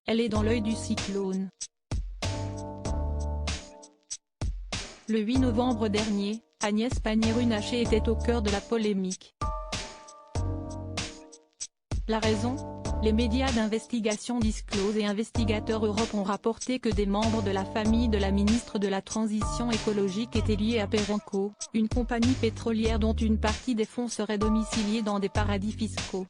Elle est dans l'œil du cyclone. Le 8 novembre dernier, Agnès Pannier-Runacher était au cœur de la polémique. La raison ? Les médias d'investigation Disclose et Investigateurs Europe ont rapporté que des membres de la famille de la ministre de la Transition écologique étaient liés à Perenco, une compagnie pétrolière dont une partie des fonds serait domiciliée dans des paradis fiscaux.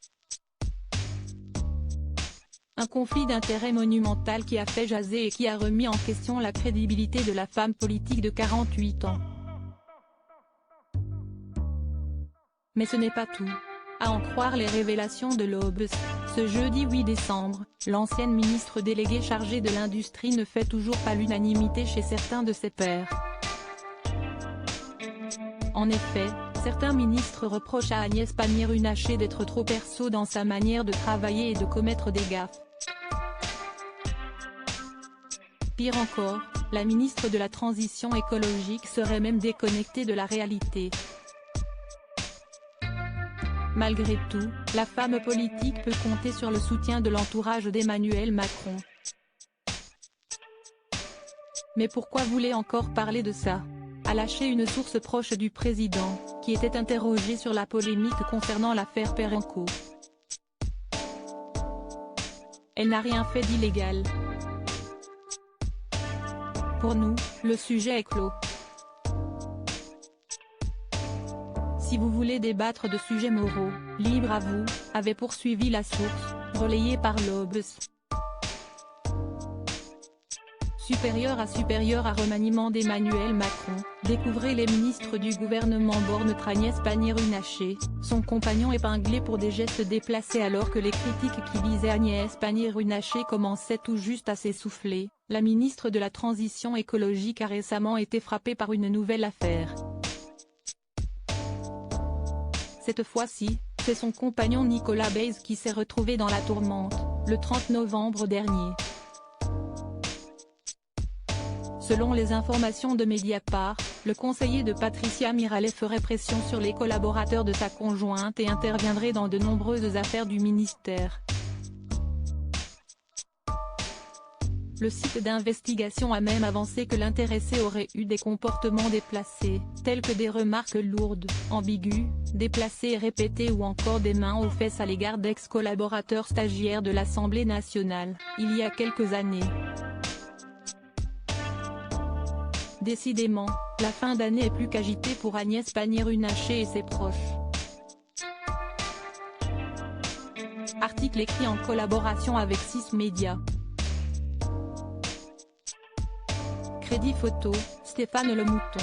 Un conflit d'intérêts monumental qui a fait jaser et qui a remis en question la crédibilité de la femme politique de 48 ans. Mais ce n'est pas tout. À en croire les révélations de l'Obs, ce jeudi 8 décembre, l'ancienne ministre déléguée chargée de l'industrie ne fait toujours pas l'unanimité chez certains de ses pairs. En effet, certains ministres reprochent à Agnès Pannier-Runacher d'être trop perso dans sa manière de travailler et de commettre des gaffes. Pire encore, la ministre de la Transition écologique serait même déconnectée de la réalité. Malgré tout, la femme politique peut compter sur le soutien de l'entourage d'Emmanuel Macron. Mais pourquoi voulait encore parler de ça ? A lâché une source proche du président, qui était interrogée sur la polémique concernant l'affaire Perenco. Elle n'a rien fait d'illégal. Pour nous, le sujet est clos. Si vous voulez débattre de sujets moraux, libre à vous, avait poursuivi la source, relayée par l'Obs. Supérieur à remaniement d'Emmanuel Macron, découvrez les ministres du gouvernement Borne Agnès Pannier-Runacher, son compagnon épinglé pour des gestes déplacés alors que les critiques qui visaient Agnès Pannier-Runacher commençaient tout juste à s'essouffler. La ministre de la Transition écologique a récemment été frappée par une nouvelle affaire. Cette fois-ci, c'est son compagnon Nicolas Bayes qui s'est retrouvé dans la tourmente, le 30 novembre dernier. Selon les informations de Mediapart, le conseiller de Patricia Mirallet ferait pression sur les collaborateurs de sa conjointe et interviendrait dans de nombreuses affaires du ministère. Le site d'investigation a même avancé que l'intéressé aurait eu des comportements déplacés, tels que des remarques lourdes, ambiguës, déplacées et répétées ou encore des mains aux fesses à l'égard d'ex-collaborateurs stagiaires de l'Assemblée nationale, il y a quelques années. Décidément, la fin d'année est plus qu'agitée pour Agnès Pannier-Runacher et ses proches. Article écrit en collaboration avec 6 médias. Crédit photo, Stéphane Le Mouton.